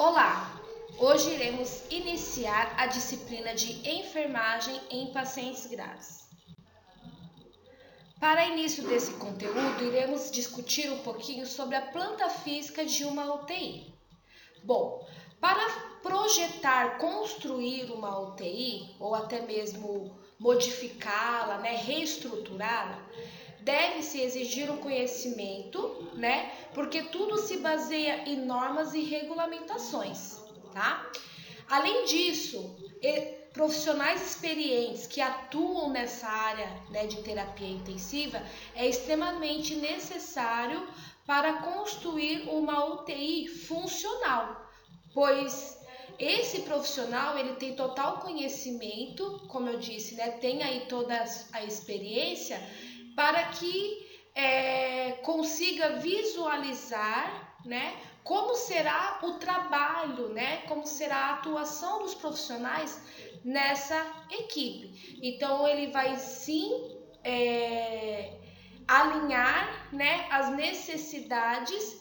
Olá! Hoje iremos iniciar a disciplina de enfermagem em pacientes graves. Para início desse conteúdo, iremos discutir um pouquinho sobre a planta física de uma UTI. Bom, para projetar, construir uma UTI, ou até mesmo modificá-la, reestruturá-la, deve-se exigir um conhecimento, porque tudo se baseia em normas e regulamentações, tá? Além disso, profissionais experientes que atuam nessa área, de terapia intensiva é extremamente necessário para construir uma UTI funcional, pois esse profissional ele tem total conhecimento, como eu disse, tem aí toda a experiência para que consiga visualizar, como será o trabalho, como será a atuação dos profissionais nessa equipe. Então ele vai sim alinhar, as necessidades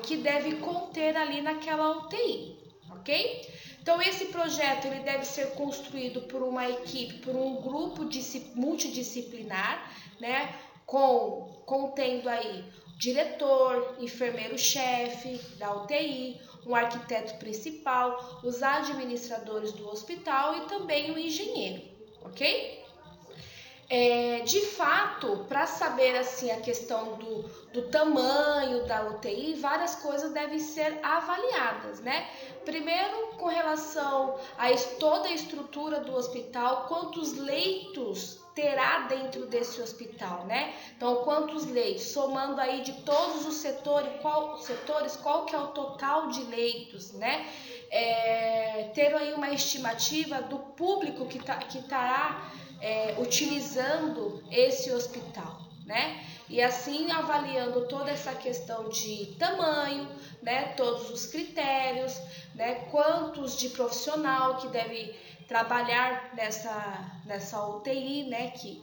que deve conter ali naquela UTI, ok? Então esse projeto ele deve ser construído por uma equipe, por um grupo multidisciplinar, contendo aí diretor, enfermeiro-chefe da UTI, um arquiteto principal, os administradores do hospital e também o engenheiro, ok? De fato, para saber assim a questão do tamanho da UTI, várias coisas devem ser avaliadas, Primeiro, com relação a toda a estrutura do hospital, quantos leitos terá dentro desse hospital, Então, quantos leitos? Somando aí de todos os setores, qual que é o total de leitos, Ter aí uma estimativa do público que estará utilizando esse hospital, E assim avaliando toda essa questão de tamanho, todos os critérios, quantos de profissional que deve trabalhar nessa UTI, que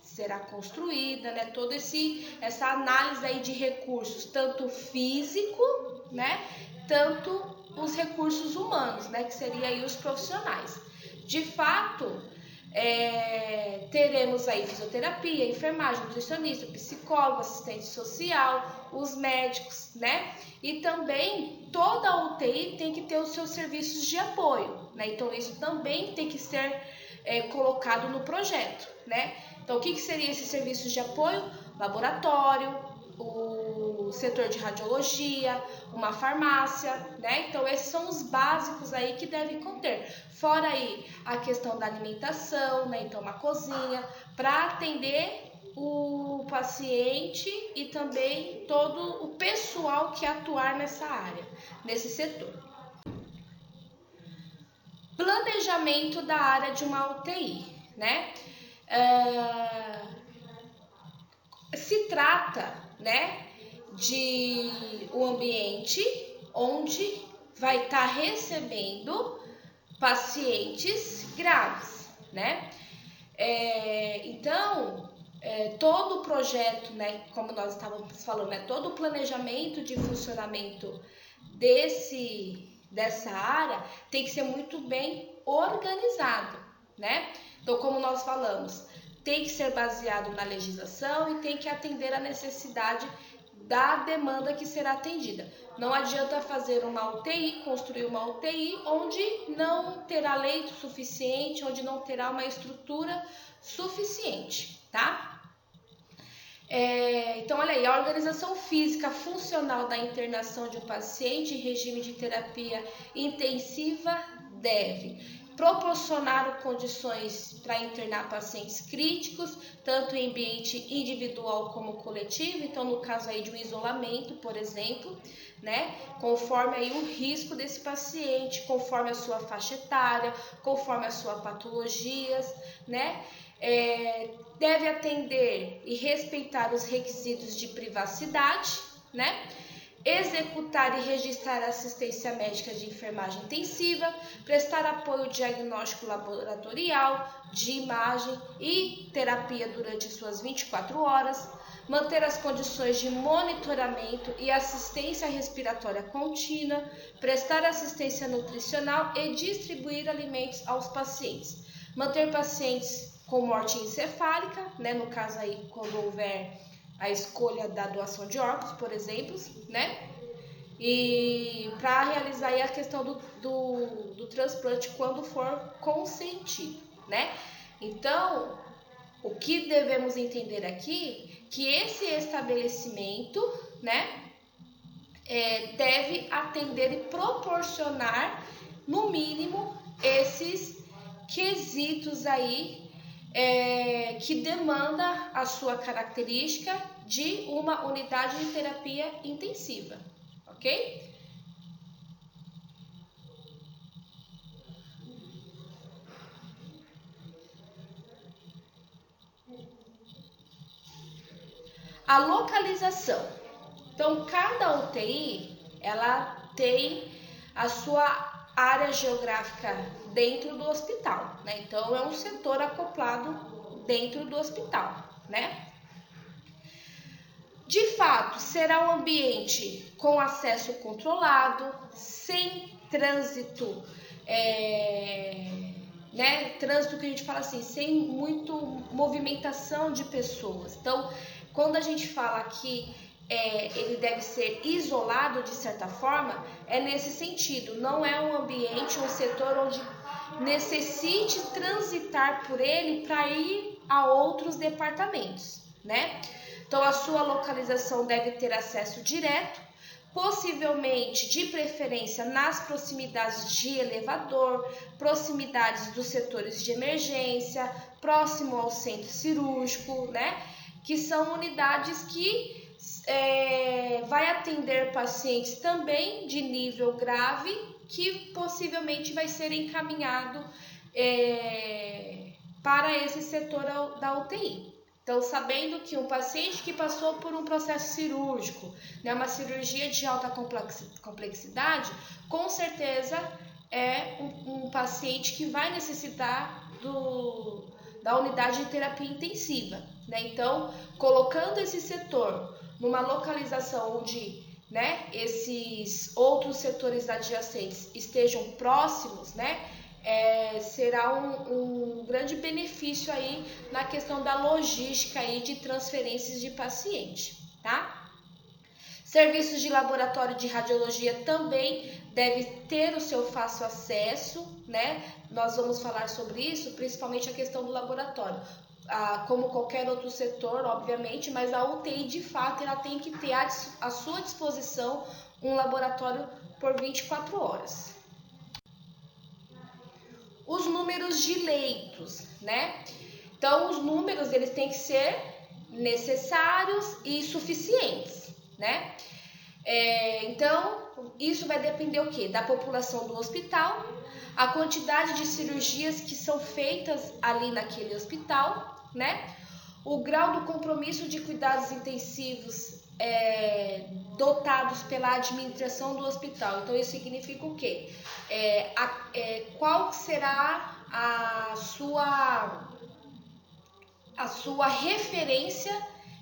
será construída, toda essa análise aí de recursos, tanto físico, tanto os recursos humanos, que seria aí os profissionais. De fato, teremos aí fisioterapia, enfermagem, nutricionista, psicólogo, assistente social, os médicos, E também toda a UTI tem que ter os seus serviços de apoio, Então isso também tem que ser colocado no projeto, Então o que seria esses serviços de apoio? Laboratório, o setor de radiologia, uma farmácia, Então esses são os básicos aí que devem conter. Fora aí a questão da alimentação, Então uma cozinha para atender o paciente e também todo o pessoal que atuar nessa área, nesse setor. Planejamento da área de uma UTI, Se trata, de um ambiente onde vai estar recebendo pacientes graves, Então, todo o projeto, como nós estávamos falando, todo o planejamento de funcionamento dessa área tem que ser muito bem organizado, Então, como nós falamos, tem que ser baseado na legislação e tem que atender a necessidade da demanda que será atendida. Não adianta fazer uma UTI, construir uma UTI onde não terá leito suficiente, onde não terá uma estrutura suficiente, tá? Então, olha aí, a organização física funcional da internação de um paciente em regime de terapia intensiva deve proporcionar condições para internar pacientes críticos, tanto em ambiente individual como coletivo, então no caso aí de um isolamento, por exemplo, conforme aí o risco desse paciente, conforme a sua faixa etária, conforme as suas patologias, deve atender e respeitar os requisitos de privacidade, executar e registrar assistência médica de enfermagem intensiva, prestar apoio diagnóstico laboratorial, de imagem e terapia durante suas 24 horas, manter as condições de monitoramento e assistência respiratória contínua, prestar assistência nutricional e distribuir alimentos aos pacientes. Manter pacientes com morte encefálica, né, no caso aí quando houver a escolha da doação de órgãos, por exemplo, né? E para realizar aí a questão do transplante quando for consentido, né? Então, o que devemos entender aqui, que esse estabelecimento, né, deve atender e proporcionar, no mínimo, esses quesitos aí que demanda a sua característica de uma unidade de terapia intensiva, ok? A localização. Então, cada UTI, ela tem a sua área geográfica dentro do hospital, né? Então, é um setor acoplado dentro do hospital, né? De fato, será um ambiente com acesso controlado, sem trânsito, né? Trânsito que a gente fala assim, sem muito movimentação de pessoas. Então, quando a gente fala que ele deve ser isolado de certa forma, é nesse sentido. Não é um ambiente, um setor onde necessite transitar por ele para ir a outros departamentos, né? Então, a sua localização deve ter acesso direto, possivelmente, de preferência, nas proximidades de elevador, proximidades dos setores de emergência, próximo ao centro cirúrgico, né? Que são unidades que vai atender pacientes também de nível grave, que possivelmente vai ser encaminhado para esse setor da UTI. Então, sabendo que um paciente que passou por um processo cirúrgico, né, uma cirurgia de alta complexidade, com certeza é um paciente que vai necessitar da unidade de terapia intensiva, né? Então, colocando esse setor numa localização onde, né, esses outros setores adjacentes estejam próximos, né, será um grande benefício aí na questão da logística aí de transferências de paciente, tá? Serviços de laboratório de radiologia também deve ter o seu fácil acesso, né? Nós vamos falar sobre isso, principalmente a questão do laboratório. Como qualquer outro setor, obviamente, mas a UTI, de fato, ela tem que ter à sua disposição um laboratório por 24 horas. Os números de leitos, né? Então, os números, eles têm que ser necessários e suficientes, né? Então, isso vai depender o quê? Da população do hospital, a quantidade de cirurgias que são feitas ali naquele hospital, né? O grau do compromisso de cuidados intensivos dotados pela administração do hospital. Então, isso significa o quê? Qual será a sua referência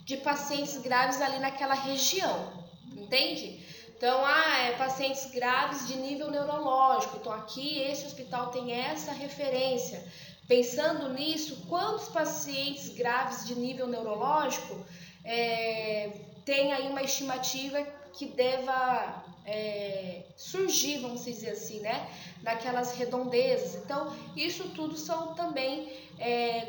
de pacientes graves ali naquela região, entende? Então, pacientes graves de nível neurológico. Então, aqui esse hospital tem essa referência. Pensando nisso, quantos pacientes graves de nível neurológico tem aí uma estimativa que deva surgir, vamos dizer assim, né, naquelas redondezas. Então, isso tudo são também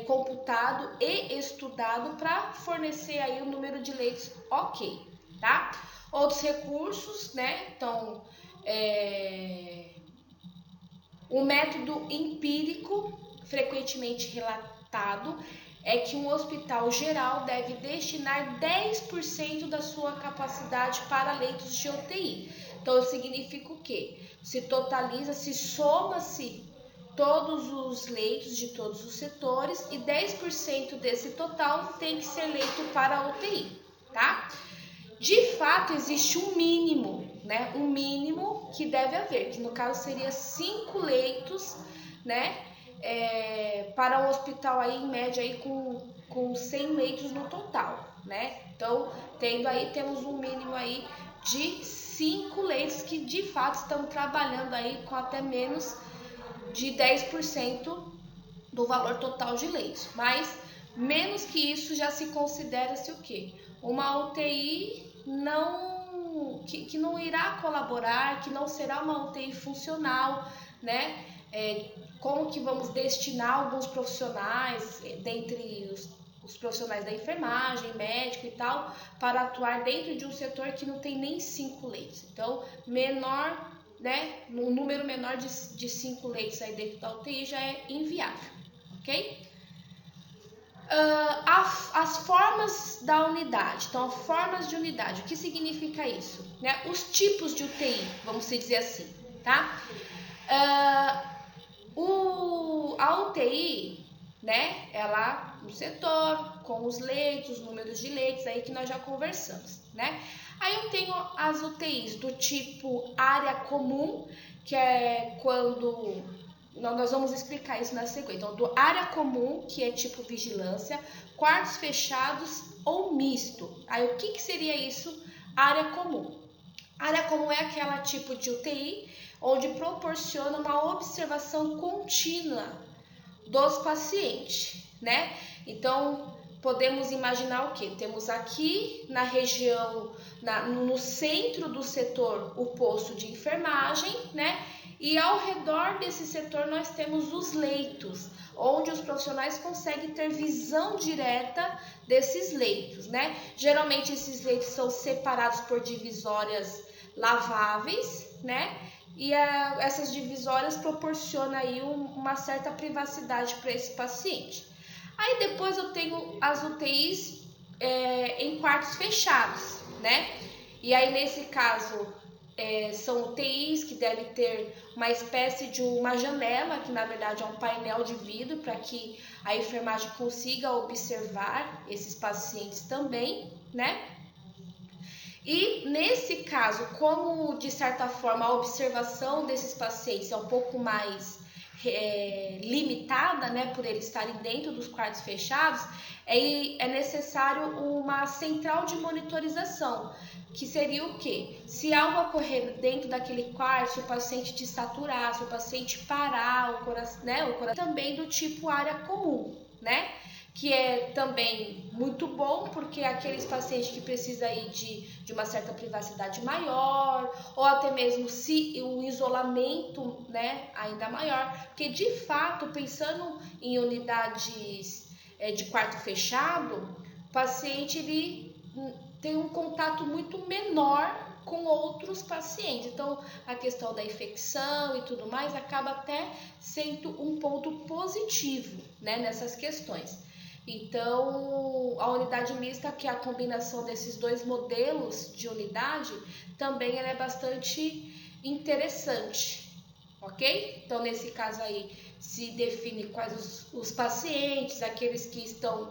computado e estudado para fornecer aí o número de leitos ok, tá? Outros recursos, né, então, o método empírico frequentemente relatado é que um hospital geral deve destinar 10% da sua capacidade para leitos de UTI. Então, significa o quê? Se soma-se todos os leitos de todos os setores e 10% desse total tem que ser leito para a UTI, tá? De fato, existe um mínimo, né? Um mínimo que deve haver, que no caso seria 5 leitos, né? Para um hospital aí, em média, aí, com 100 leitos no total, né? Então, temos um mínimo aí de 5 leitos que de fato estão trabalhando aí com até menos de 10% do valor total de leitos. Mas menos que isso já se considera-se o quê? Uma UTI que não irá colaborar, que não será uma UTI funcional, né? Como que vamos destinar alguns profissionais, dentre os profissionais da enfermagem, médico e tal, para atuar dentro de um setor que não tem nem 5 leitos. Então, menor, né, um número menor de 5 leitos aí dentro da UTI já é inviável, ok? As formas da unidade. Então, formas de unidade, o que significa isso? Né? Os tipos de UTI, vamos dizer assim, tá? A UTI, né, ela no setor, com os leitos, números de leitos, aí que nós já conversamos, né? Aí eu tenho as UTIs do tipo área comum, que é quando... Nós vamos explicar isso na sequência. Então, do área comum, que é tipo vigilância, quartos fechados ou misto. Aí, o que seria isso? Área comum. Área comum é aquela tipo de UTI onde proporciona uma observação contínua dos pacientes, né? Então, podemos imaginar o que? Temos aqui na região, no centro do setor, o posto de enfermagem, né? E ao redor desse setor nós temos os leitos, onde os profissionais conseguem ter visão direta desses leitos, né? Geralmente esses leitos são separados por divisórias laváveis, né? E essas divisórias proporcionam aí uma certa privacidade para esse paciente. Aí depois eu tenho as UTIs em quartos fechados, né? E aí nesse caso são UTIs que devem ter uma espécie de uma janela, que na verdade é um painel de vidro, para que a enfermagem consiga observar esses pacientes também, né? E nesse caso, como de certa forma a observação desses pacientes é um pouco mais limitada, né, por eles estarem dentro dos quartos fechados, é necessário uma central de monitorização, que seria o quê? Se algo ocorrer dentro daquele quarto, se o paciente desaturar, se o paciente parar, o coração também do tipo área comum, né? Que é também muito bom, porque aqueles pacientes que precisam aí de uma certa privacidade maior, ou até mesmo se o isolamento, né, ainda maior, porque de fato, pensando em unidades de quarto fechado, o paciente ele tem um contato muito menor com outros pacientes, então a questão da infecção e tudo mais acaba até sendo um ponto positivo, né, nessas questões. Então, a unidade mista, que é a combinação desses dois modelos de unidade, também ela é bastante interessante, ok? Então, nesse caso aí, se define quais os pacientes, aqueles que estão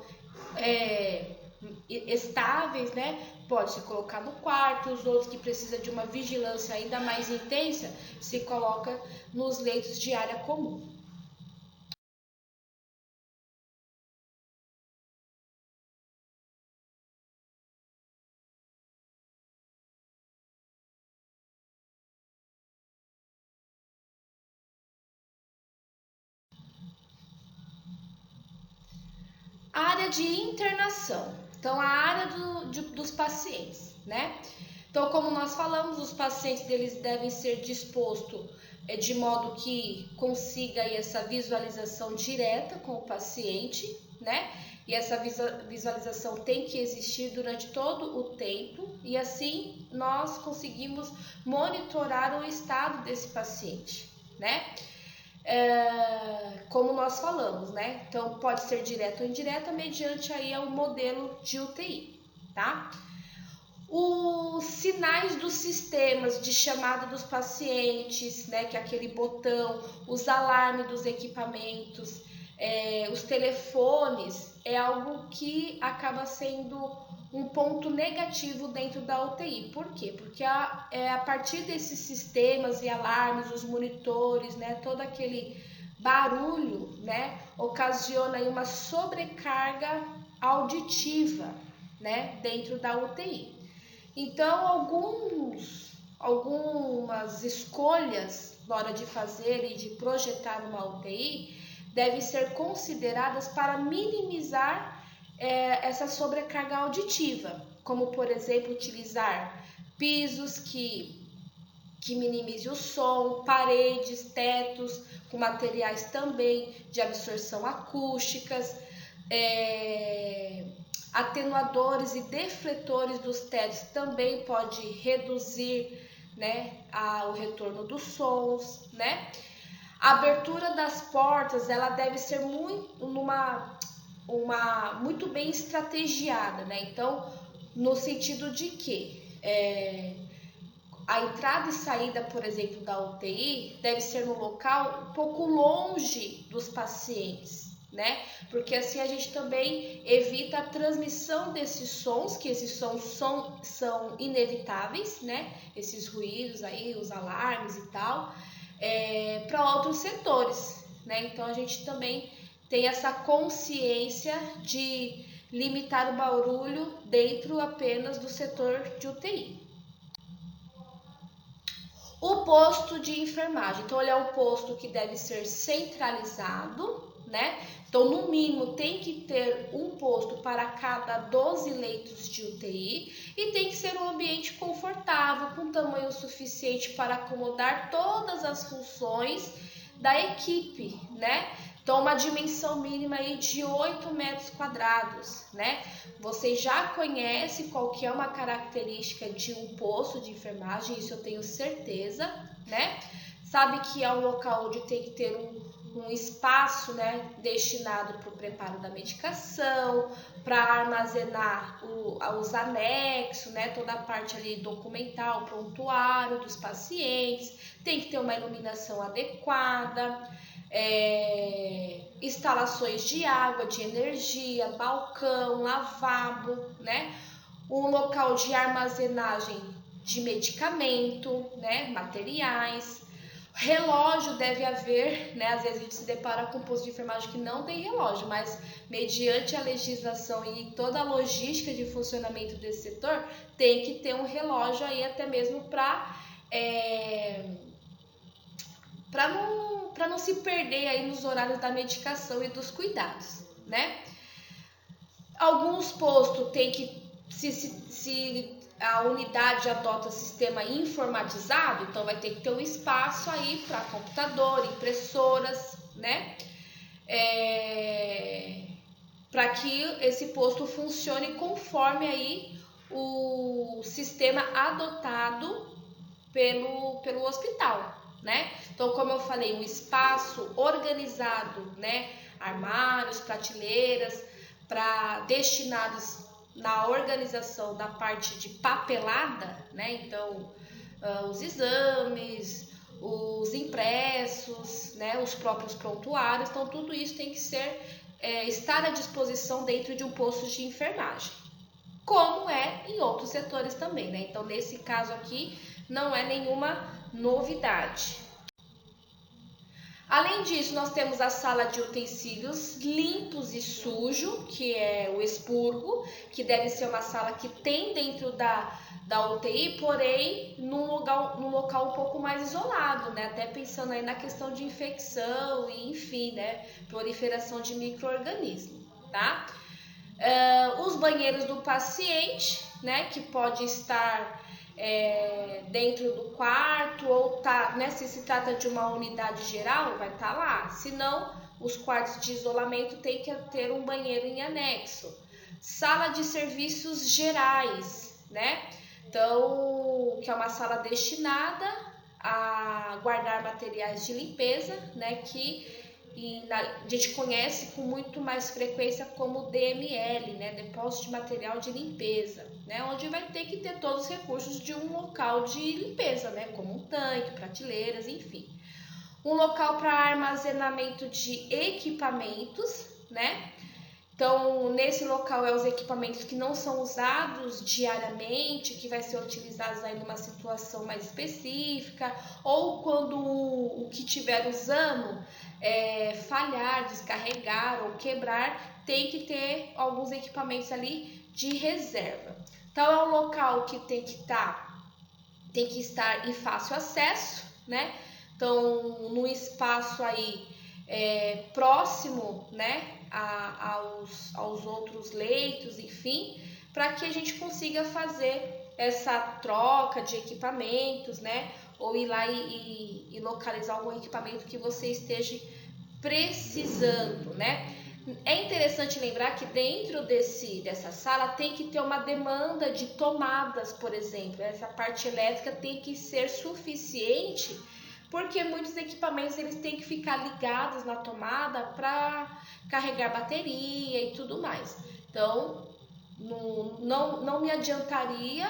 estáveis, né? Pode se colocar no quarto, os outros que precisam de uma vigilância ainda mais intensa, se coloca nos leitos de área comum. Área de internação, então a área dos pacientes, né? Então, como nós falamos, os pacientes deles devem ser dispostos de modo que consiga aí essa visualização direta com o paciente, né? E essa visualização tem que existir durante todo o tempo, e assim nós conseguimos monitorar o estado desse paciente, né? Como nós falamos, né? Então pode ser direta ou indireta mediante aí o modelo de UTI, tá? Os sinais dos sistemas de chamada dos pacientes, né? Que é aquele botão, os alarmes dos equipamentos, os telefones, é algo que acaba sendo um ponto negativo dentro da UTI. Por quê? Porque a partir desses sistemas e alarmes, os monitores, né, todo aquele barulho, né, ocasiona aí uma sobrecarga auditiva, né, dentro da UTI. Então, algumas escolhas na hora de fazer e de projetar uma UTI devem ser consideradas para minimizar essa sobrecarga auditiva, como, por exemplo, utilizar pisos que minimize o som, paredes, tetos com materiais também de absorção acústicas, atenuadores e defletores dos tetos também pode reduzir, né, o retorno dos sons, né? A abertura das portas, ela deve ser muito bem estrategiada, né? Então, no sentido de que a entrada e saída, por exemplo, da UTI deve ser no local um pouco longe dos pacientes, né? Porque assim a gente também evita a transmissão desses sons, que esses sons são inevitáveis, né? Esses ruídos aí, os alarmes e tal, para outros setores, né? Então a gente também tem essa consciência de limitar o barulho dentro apenas do setor de UTI. O posto de enfermagem, então ele é um posto que deve ser centralizado, né? Então, no mínimo, tem que ter um posto para cada 12 leitos de UTI e tem que ser um ambiente confortável, com tamanho suficiente para acomodar todas as funções da equipe, né? Então, uma dimensão mínima aí de 8 metros quadrados, né? Você já conhece qual que é uma característica de um posto de enfermagem, isso eu tenho certeza, né? Sabe que é um local onde tem que ter um espaço, né, destinado para o preparo da medicação, para armazenar os anexos, né, toda a parte ali documental, prontuário dos pacientes, tem que ter uma iluminação adequada, instalações de água, de energia, balcão, lavabo, né? Um local de armazenagem de medicamento, né? Materiais. Relógio deve haver, né? Às vezes a gente se depara com um posto de enfermagem que não tem relógio, mas mediante a legislação e toda a logística de funcionamento desse setor, tem que ter um relógio aí até mesmo para não se perder aí nos horários da medicação e dos cuidados, né? Alguns postos tem que, se a unidade adota sistema informatizado, então vai ter que ter um espaço aí para computador, impressoras, né? Para que esse posto funcione conforme aí o sistema adotado pelo hospital, né? Então, como eu falei, um espaço organizado, né? Armários, prateleiras, destinados na organização da parte de papelada, né? Então, os exames, os impressos, né? Os próprios prontuários, então tudo isso tem que estar à disposição dentro de um posto de enfermagem, como é em outros setores também, né? Então, nesse caso aqui, não é nenhuma novidade. Além disso, nós temos a sala de utensílios limpos e sujo, que é o expurgo, que deve ser uma sala que tem dentro da UTI, porém num local um pouco mais isolado, né? Até pensando aí na questão de infecção e, enfim, né? Proliferação de micro-organismos, tá? Os banheiros do paciente, né? Que pode estar dentro do quarto ou né, se trata de uma unidade geral, vai estar lá. Se não, os quartos de isolamento tem que ter um banheiro em anexo. Sala de serviços gerais, né? Então, que é uma sala destinada a guardar materiais de limpeza, né? Que a gente conhece com muito mais frequência como DML, né? Depósito de material de limpeza, né? Onde vai ter que ter todos os recursos de um local de limpeza, né? Como um tanque, prateleiras, enfim. Um local para armazenamento de equipamentos, né? Então, nesse local os equipamentos que não são usados diariamente, que vai ser utilizados aí numa situação mais específica, ou quando o que estiver usando falhar, descarregar ou quebrar, tem que ter alguns equipamentos ali de reserva. Então, é um local que tem que estar em fácil acesso, né? Então, no espaço aí próximo, né, aos outros leitos, enfim, para que a gente consiga fazer essa troca de equipamentos, né? Ou ir lá e localizar algum equipamento que você esteja precisando, né? É interessante lembrar que dentro dessa sala tem que ter uma demanda de tomadas, por exemplo. Essa parte elétrica tem que ser suficiente, porque muitos equipamentos eles têm que ficar ligados na tomada para carregar bateria e tudo mais. Então, não me adiantaria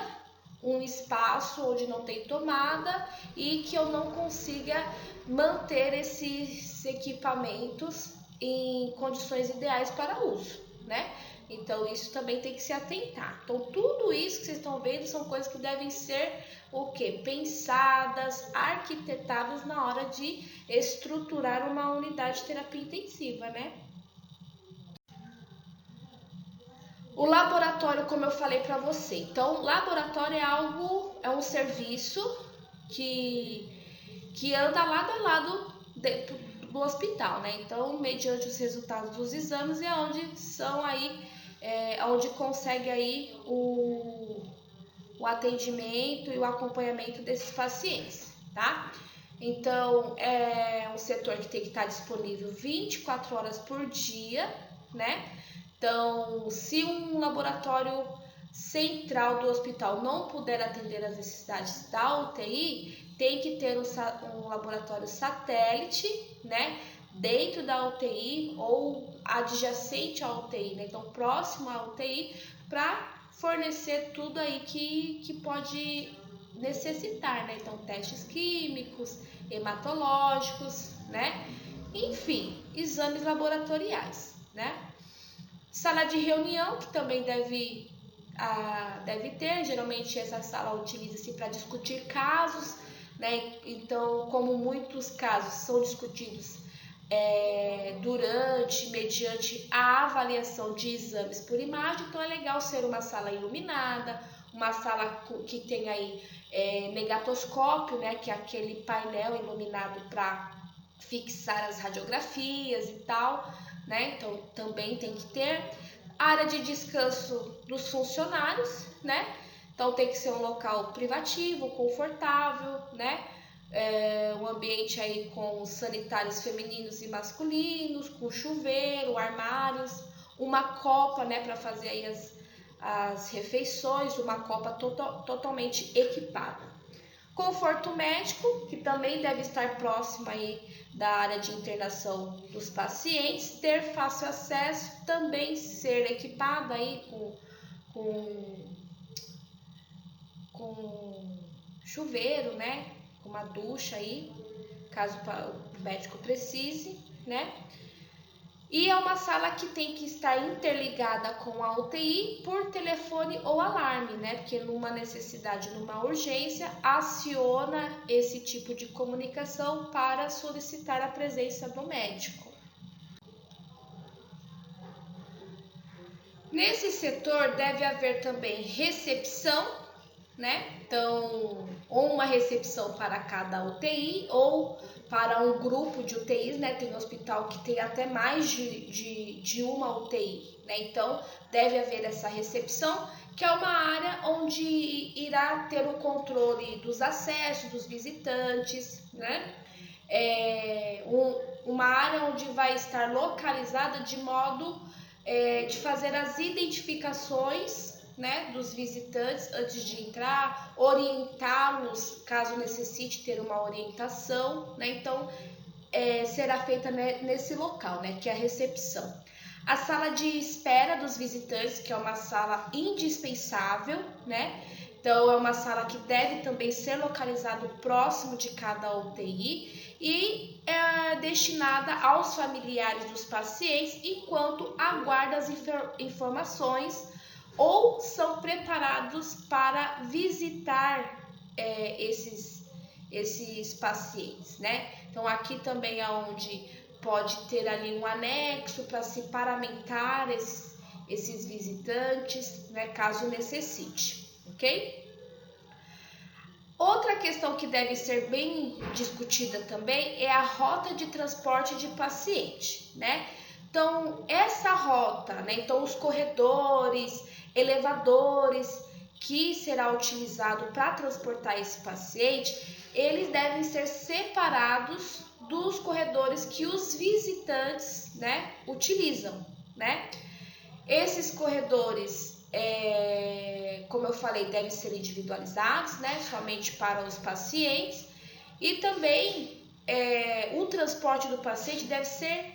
um espaço onde não tem tomada e que eu não consiga manter esses equipamentos em condições ideais para uso, né? Então, isso também tem que se atentar. Então, tudo isso que vocês estão vendo são coisas que devem ser o quê? Pensadas, arquitetadas na hora de estruturar uma unidade de terapia intensiva, né? O laboratório, como eu falei para você. Então, laboratório é um serviço que anda lado a lado do hospital, né? Então, mediante os resultados dos exames é onde consegue aí o atendimento e o acompanhamento desses pacientes, tá? Então, é um setor que tem que estar disponível 24 horas por dia, né? Então, se um laboratório central do hospital não puder atender as necessidades da UTI, tem que ter um laboratório satélite, né, dentro da UTI ou adjacente à UTI, né, então próximo à UTI, para fornecer tudo aí que pode necessitar, né, então testes químicos, hematológicos, né, enfim, exames laboratoriais, né. Sala de reunião, que também deve ter, geralmente essa sala utiliza-se para discutir casos, né? Então, como muitos casos são discutidos mediante a avaliação de exames por imagem, então é legal ser uma sala iluminada, uma sala que tem aí negatoscópio, né? Que é aquele painel iluminado para fixar as radiografias e tal, né? Então também tem que ter área de descanso dos funcionários, né? Então tem que ser um local privativo, confortável, né? Um ambiente aí com sanitários femininos e masculinos, com chuveiro, armários, uma copa, né, para fazer aí as refeições, uma copa totalmente equipada. Conforto médico, que também deve estar próximo aí da área de internação dos pacientes, ter fácil acesso, também ser equipado aí com chuveiro, né? Com uma ducha aí, caso o médico precise, né? E é uma sala que tem que estar interligada com a UTI por telefone ou alarme, né? Porque numa necessidade, numa urgência, aciona esse tipo de comunicação para solicitar a presença do médico. Nesse setor deve haver também recepção, né? Então, ou uma recepção para cada UTI ou para um grupo de UTIs, né? Tem hospital que tem até mais de uma UTI, né? Então, deve haver essa recepção, que é uma área onde irá ter o controle dos acessos dos visitantes, né? Uma área onde vai estar localizada de modo de fazer as identificações, né, dos visitantes antes de entrar, orientá-los caso necessite ter uma orientação, né? Então será feita nesse local, né, que é a recepção. A sala de espera dos visitantes, que é uma sala indispensável, né? Então é uma sala que deve também ser localizada próximo de cada UTI e é destinada aos familiares dos pacientes enquanto aguarda as informações ou são preparados para visitar esses pacientes, né? Então aqui também é onde pode ter ali um anexo para se paramentar esses visitantes, né, caso necessite, ok? Outra questão que deve ser bem discutida também é a rota de transporte de paciente, né? Então, essa rota, né? Então, os corredores, elevadores que será utilizado para transportar esse paciente, eles devem ser separados dos corredores que os visitantes, né, utilizam, né? Esses corredores, como eu falei, devem ser individualizados, né, somente para os pacientes, e também o transporte do paciente deve ser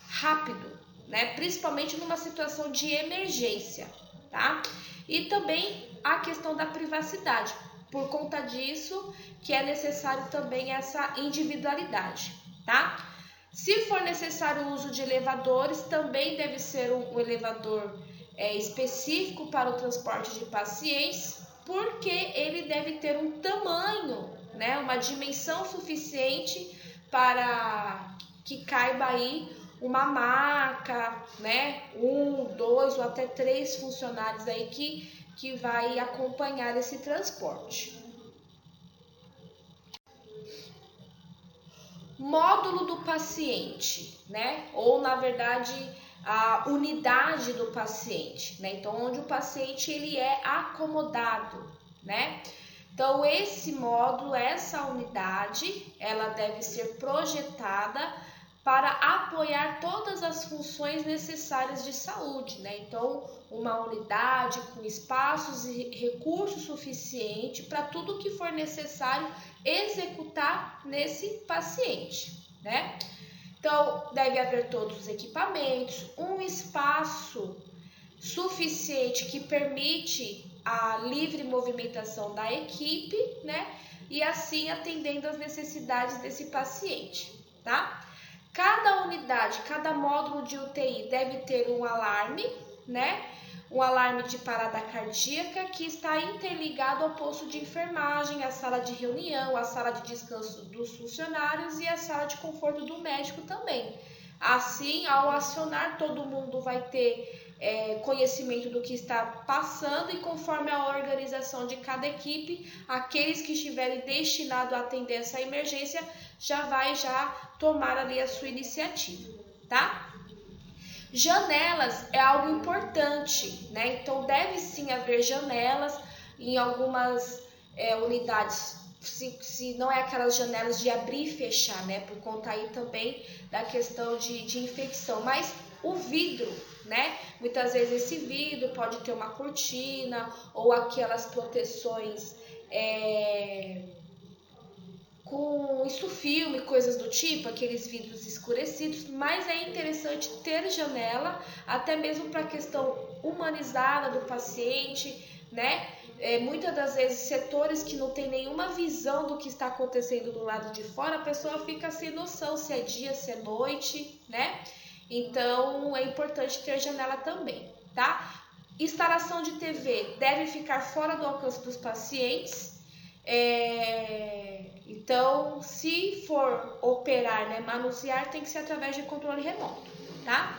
rápido, né, principalmente numa situação de emergência, tá? E também a questão da privacidade, por conta disso que é necessário também essa individualidade, tá? Se for necessário o uso de elevadores, também deve ser um elevador específico para o transporte de pacientes, porque ele deve ter um tamanho, né, uma dimensão suficiente para que caiba aí uma maca, né, 1, 2 ou até 3 funcionários aí que vai acompanhar esse transporte. Módulo do paciente, né? Ou na verdade a unidade do paciente, né? Então onde o paciente ele é acomodado, né? Então esse módulo, essa unidade, ela deve ser projetada para apoiar todas as funções necessárias de saúde, né? Então uma unidade com espaços e recursos suficientes para tudo que for necessário executar nesse paciente, né? Então, deve haver todos os equipamentos, um espaço suficiente que permite a livre movimentação da equipe, né? E assim atendendo às necessidades desse paciente, tá? Cada unidade, cada módulo de UTI deve ter um alarme, né? Um alarme de parada cardíaca que está interligado ao posto de enfermagem, à sala de reunião, à sala de descanso dos funcionários e à sala de conforto do médico também. Assim, ao acionar, todo mundo vai ter conhecimento do que está passando e conforme a organização de cada equipe, aqueles que estiverem destinados a atender essa emergência já vai tomar ali a sua iniciativa, tá? Janelas é algo importante, né? Então deve sim haver janelas em algumas unidades, se não é aquelas janelas de abrir e fechar, né? Por conta aí também da questão de infecção, mas o vidro, né? Muitas vezes esse vidro pode ter uma cortina ou aquelas proteções com estufilme, coisas do tipo, aqueles vidros escurecidos, mas é interessante ter janela, até mesmo para a questão humanizada do paciente, né? Muitas das vezes, setores que não tem nenhuma visão do que está acontecendo do lado de fora, a pessoa fica sem noção se é dia, se é noite, né? Então, é importante ter janela também, tá? Instalação de TV deve ficar fora do alcance dos pacientes. Então, se for operar, né, manusear, tem que ser através de controle remoto, tá?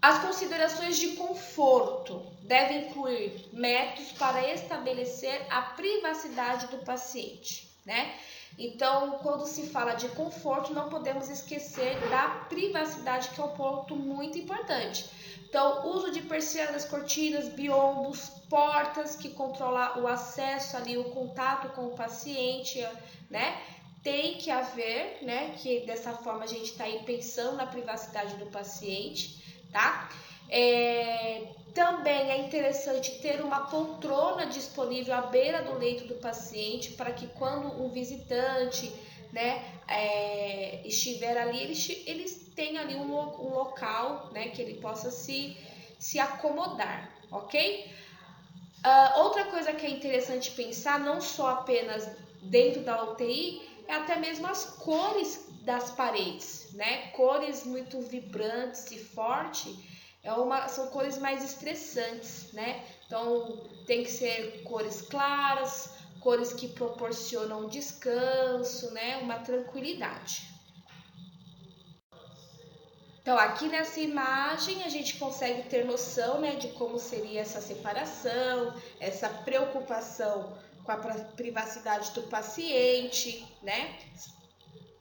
As considerações de conforto devem incluir métodos para estabelecer a privacidade do paciente, né? Então, quando se fala de conforto, não podemos esquecer da privacidade, que é um ponto muito importante. Então, uso de persianas, cortinas, biombos, portas que controlam o acesso ali, o contato com o paciente, né? Tem que haver, né? Que dessa forma a gente está aí pensando na privacidade do paciente, tá? Também é interessante ter uma poltrona disponível à beira do leito do paciente para que quando um visitante, né, estiver ali, eles tenham ali um local, né, que ele possa se acomodar, ok? Outra coisa que é interessante pensar, não só apenas dentro da UTI, é até mesmo as cores das paredes, né? Cores muito vibrantes e fortes são cores mais estressantes, né? Então tem que ser cores claras, cores que proporcionam descanso, né? Uma tranquilidade. Então, aqui nessa imagem, a gente consegue ter noção, né, de como seria essa separação, essa preocupação com a privacidade do paciente, né?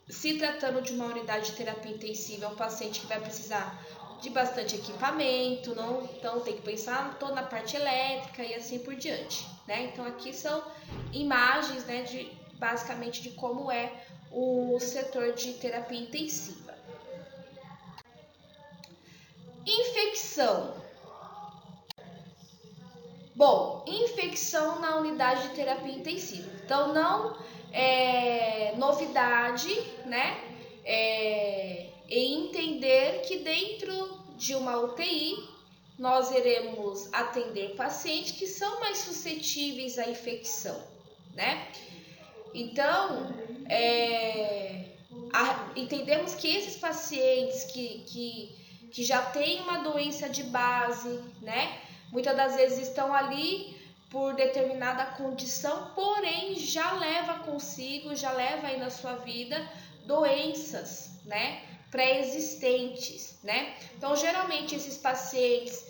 Se tratando de uma unidade de terapia intensiva, é um paciente que vai precisar de bastante equipamento, não? Então tem que pensar toda na parte elétrica e assim por diante, né? Então aqui são imagens, né, basicamente de como é o setor de terapia intensiva. Infecção. Bom, infecção na unidade de terapia intensiva. Então não é novidade, né? Em entender que dentro de uma UTI nós iremos atender pacientes que são mais suscetíveis à infecção, né? Então, entendemos que esses pacientes que já têm uma doença de base, né? Muitas das vezes estão ali por determinada condição, porém já leva consigo, já leva aí na sua vida doenças, né? Pré-existentes, né? Então, geralmente esses pacientes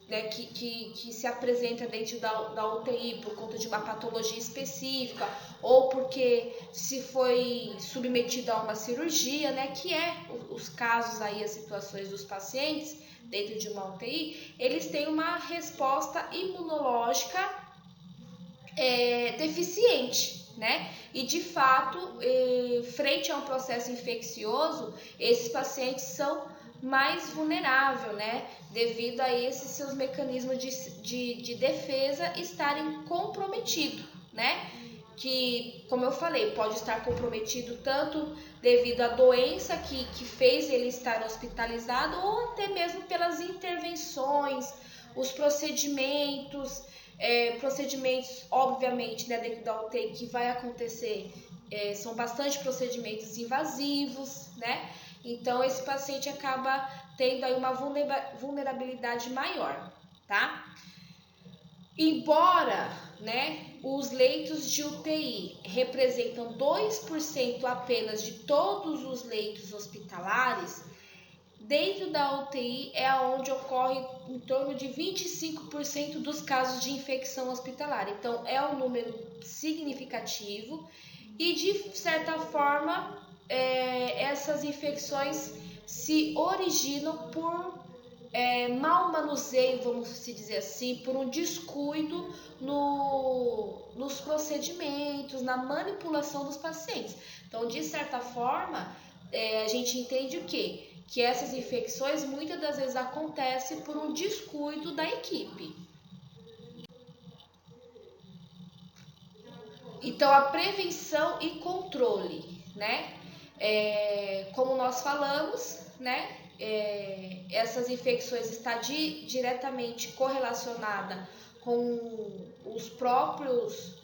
né, que se apresenta dentro da UTI por conta de uma patologia específica ou porque se foi submetido a uma cirurgia, né, que é os casos aí, as situações dos pacientes dentro de uma UTI, eles têm uma resposta imunológica deficiente, né? E de fato, frente a um processo infeccioso, esses pacientes são mais vulneráveis, né? Devido a esses seus mecanismos de defesa estarem comprometidos, né? Que, como eu falei, pode estar comprometido tanto devido à doença que fez ele estar hospitalizado ou até mesmo pelas intervenções, os procedimentos, obviamente, né, dentro da UTI que vai acontecer, são bastante procedimentos invasivos, né? Então, esse paciente acaba tendo aí uma vulnerabilidade maior, tá? Embora, né, os leitos de UTI representam 2% apenas de todos os leitos hospitalares, dentro da UTI é onde ocorre em torno de 25% dos casos de infecção hospitalar. Então, é um número significativo e, de certa forma, essas infecções se originam por mau manuseio, vamos se dizer assim, por um descuido nos procedimentos, na manipulação dos pacientes. Então, de certa forma, a gente entende o quê? Que essas infecções muitas das vezes acontecem por um descuido da equipe. Então, a prevenção e controle, né? Como nós falamos, né? Essas infecções estão diretamente correlacionadas com os próprios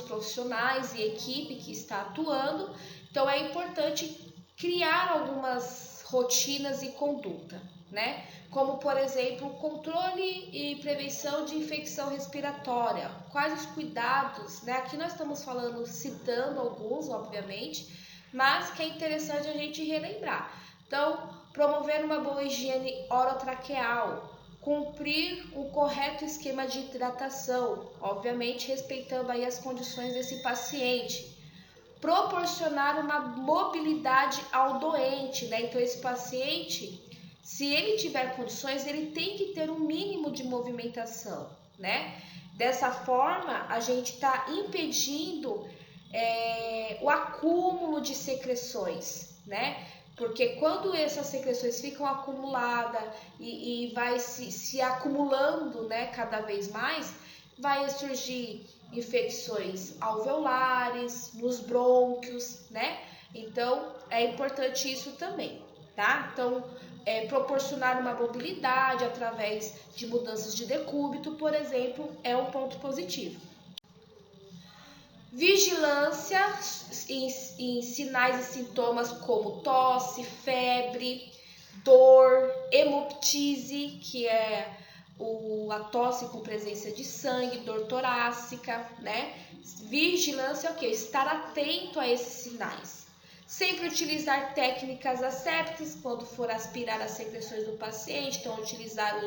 profissionais e equipe que está atuando. Então, é importante criar algumas rotinas e conduta, né? Como, por exemplo, controle e prevenção de infecção respiratória. Quais os cuidados, né? Aqui nós estamos falando, citando alguns, obviamente, mas que é interessante a gente relembrar. Então, promover uma boa higiene orotraqueal, cumprir o correto esquema de hidratação, obviamente respeitando aí as condições desse paciente. Proporcionar uma mobilidade ao doente, né? Então, esse paciente, se ele tiver condições, ele tem que ter um mínimo de movimentação, né? Dessa forma, a gente está impedindo o acúmulo de secreções, né? Porque quando essas secreções ficam acumuladas e vai se acumulando, né, cada vez mais, vai surgir infecções alveolares, nos brônquios, né? Então, é importante isso também, tá? Então, proporcionar uma mobilidade através de mudanças de decúbito, por exemplo, é um ponto positivo. Vigilância em sinais e sintomas como tosse, febre, dor, hemoptise, que é a tosse com presença de sangue, dor torácica, né? Vigilância é o quê? Estar atento a esses sinais. Sempre utilizar técnicas assépticas quando for aspirar as secreções do paciente, então utilizar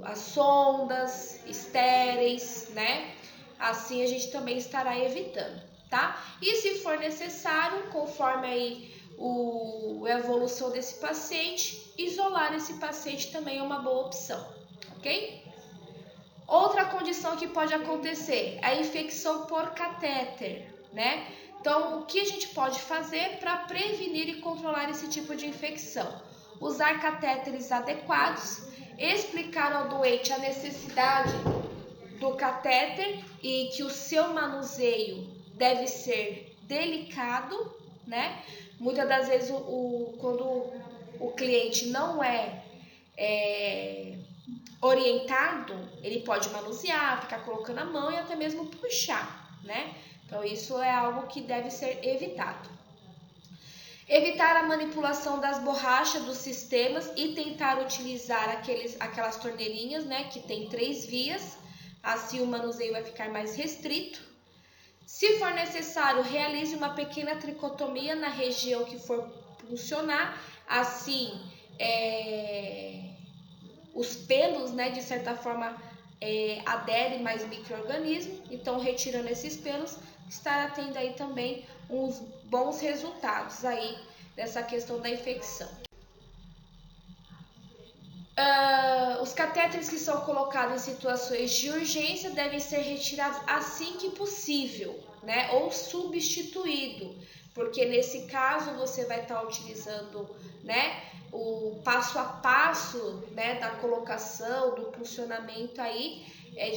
as sondas estéreis, né? Assim a gente também estará evitando, tá? E se for necessário, conforme aí a evolução desse paciente, isolar esse paciente também é uma boa opção, ok? Outra condição que pode acontecer é a infecção por catéter, né? Então, o que a gente pode fazer para prevenir e controlar esse tipo de infecção? Usar catéteres adequados, explicar ao doente a necessidade do catéter e que o seu manuseio deve ser delicado, né? Muitas das vezes, quando o cliente não é orientado, ele pode manusear, ficar colocando a mão e até mesmo puxar, né? Então, isso é algo que deve ser evitado. Evitar a manipulação das borrachas dos sistemas e tentar utilizar aquelas torneirinhas, né, que tem 3 vias, assim o manuseio vai ficar mais restrito. Se for necessário, realize uma pequena tricotomia na região que for funcionar, assim os pelos, né, de certa forma aderem mais micro-organismos, então retirando esses pelos, estará tendo aí também uns bons resultados aí dessa questão da infecção. Os catéteres que são colocados em situações de urgência devem ser retirados assim que possível, né, ou substituído, porque nesse caso você vai estar utilizando, né, o passo a passo, né, da colocação, do funcionamento aí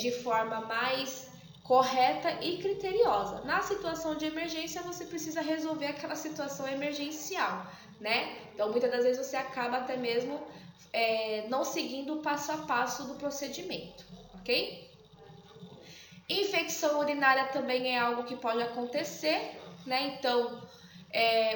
de forma mais correta e criteriosa. Na situação de emergência, você precisa resolver aquela situação emergencial, né? Então, muitas das vezes você acaba até mesmo não seguindo o passo a passo do procedimento, ok? Infecção urinária também é algo que pode acontecer, né? Então,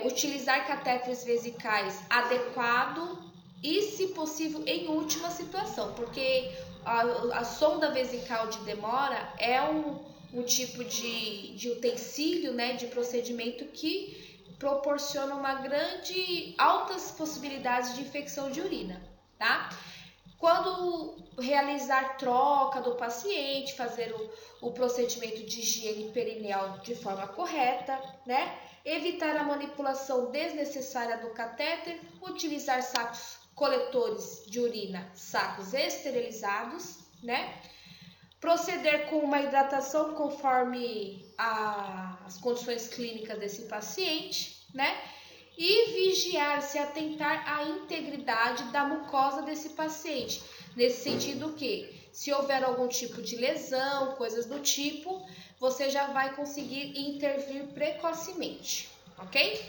utilizar catéteres vesicais adequado e, se possível, em última situação, porque a sonda vesical de demora é um tipo de utensílio, né, de procedimento que proporciona altas possibilidades de infecção de urina, tá? Quando realizar troca do paciente, fazer o procedimento de higiene perineal de forma correta, né? Evitar a manipulação desnecessária do catéter, utilizar sacos coletores de urina, sacos esterilizados, né? Proceder com uma hidratação conforme as condições clínicas desse paciente, né? E vigiar, se atentar à integridade da mucosa desse paciente. Nesse sentido que, se houver algum tipo de lesão, coisas do tipo, você já vai conseguir intervir precocemente, ok?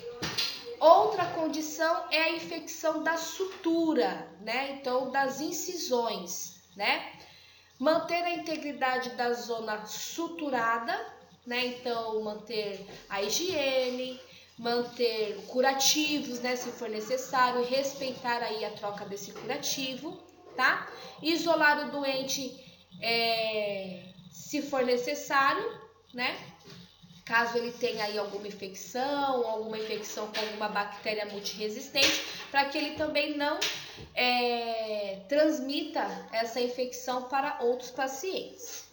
Outra condição é a infecção da sutura, né? Então, das incisões, né? Manter a integridade da zona suturada, né? Então, manter a higiene, manter curativos, né, se for necessário, respeitar aí a troca desse curativo, tá? Isolar o doente se for necessário, né? Caso ele tenha aí alguma infecção com alguma bactéria multiresistente, para que ele também não transmita essa infecção para outros pacientes.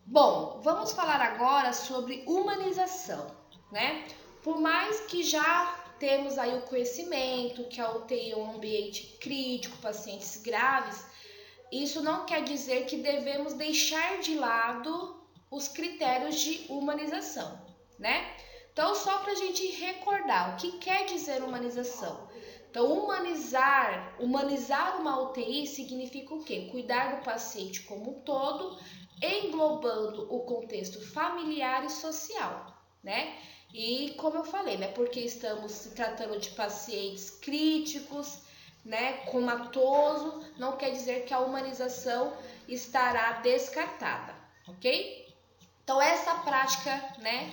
Bom, vamos falar agora sobre humanização, né? Por mais que já temos aí o conhecimento que a UTI é um ambiente crítico, pacientes graves, isso não quer dizer que devemos deixar de lado os critérios de humanização, né? Então, só para a gente recordar o que quer dizer humanização. Então, humanizar uma UTI significa o quê? Cuidar do paciente como um todo, englobando o contexto familiar e social, né? E como eu falei, né? Porque estamos se tratando de pacientes críticos, né? Comatoso, não quer dizer que a humanização estará descartada, ok? Então, essa prática, né,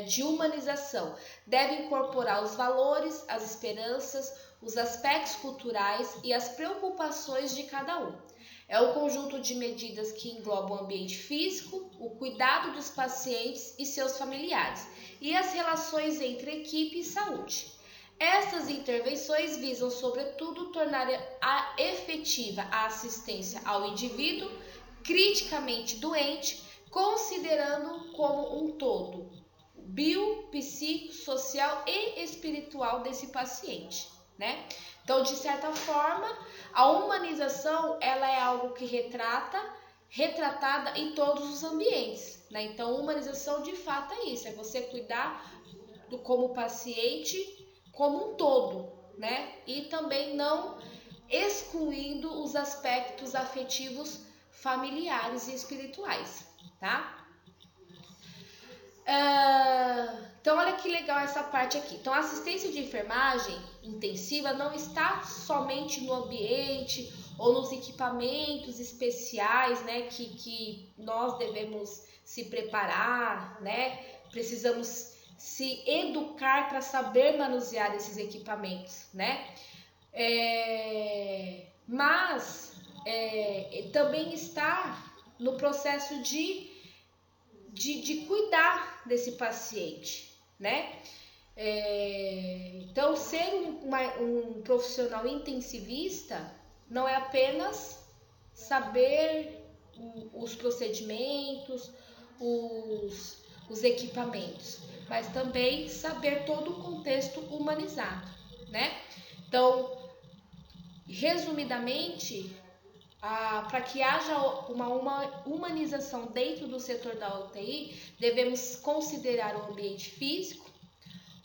de humanização deve incorporar os valores, as esperanças, os aspectos culturais e as preocupações de cada um. É o conjunto de medidas que engloba o ambiente físico, o cuidado dos pacientes e seus familiares, e as relações entre equipe e saúde. Essas intervenções visam, sobretudo, tornar efetiva a assistência ao indivíduo criticamente doente, considerando como um todo bio, psíquico, social e espiritual desse paciente, né? Então, de certa forma, a humanização ela é algo que retratada em todos os ambientes, né? Então, humanização de fato é isso, é você cuidar do como paciente como um todo, né? E também não excluindo os aspectos afetivos, familiares e espirituais, tá? Então, olha que legal essa parte aqui. Então, a assistência de enfermagem intensiva não está somente no ambiente ou nos equipamentos especiais, né, que nós devemos se preparar, né? Precisamos se educar para saber manusear esses equipamentos, né? Mas também está no processo de cuidar desse paciente, né? Então, ser um profissional intensivista não é apenas saber os procedimentos, os equipamentos, mas também saber todo o contexto humanizado, né? Então, resumidamente, para que haja uma humanização dentro do setor da UTI, devemos considerar o ambiente físico,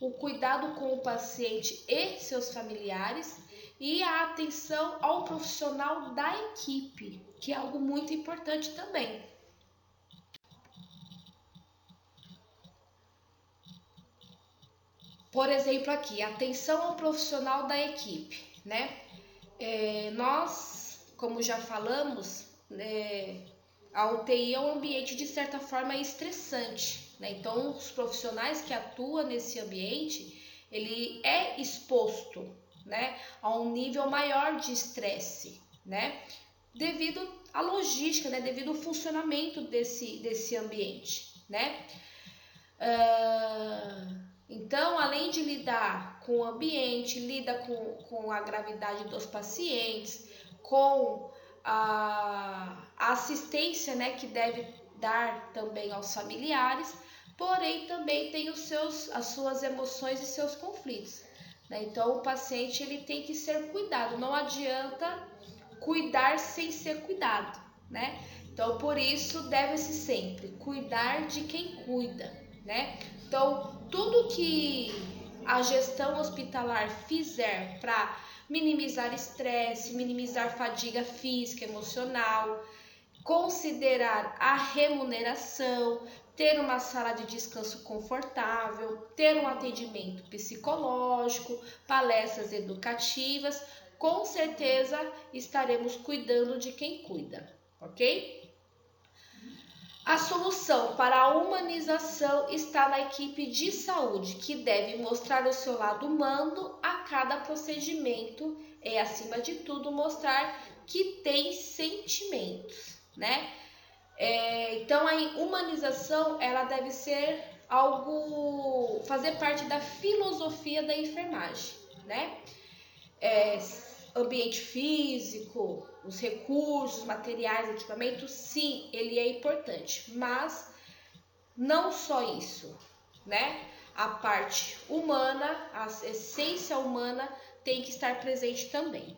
o cuidado com o paciente e seus familiares e a atenção ao profissional da equipe, que é algo muito importante também. Por exemplo, aqui, atenção ao profissional da equipe, né? Nós, como já falamos, a UTI é um ambiente de certa forma estressante, né? Então, os profissionais que atuam nesse ambiente, ele é exposto, né, a um nível maior de estresse, né? Devido à logística, né? Devido ao funcionamento desse ambiente, né? Então, além de lidar com o ambiente, lida com a gravidade dos pacientes, com a assistência, né, que deve dar também aos familiares, porém também tem as suas emoções e seus conflitos, né? Então, o paciente ele tem que ser cuidado, não adianta cuidar sem ser cuidado, né? Então, por isso, deve-se sempre cuidar de quem cuida, né? Então, tudo que a gestão hospitalar fizer para minimizar estresse, minimizar fadiga física, emocional, considerar a remuneração, ter uma sala de descanso confortável, ter um atendimento psicológico, palestras educativas, com certeza estaremos cuidando de quem cuida, ok? A solução para a humanização está na equipe de saúde, que deve mostrar o seu lado humano a cada procedimento e, acima de tudo, mostrar que tem sentimentos, né? Então, a humanização, ela deve ser algo, fazer parte da filosofia da enfermagem, né? Ambiente físico, os recursos, materiais, equipamentos, sim, ele é importante, mas não só isso, né? A parte humana, a essência humana tem que estar presente também.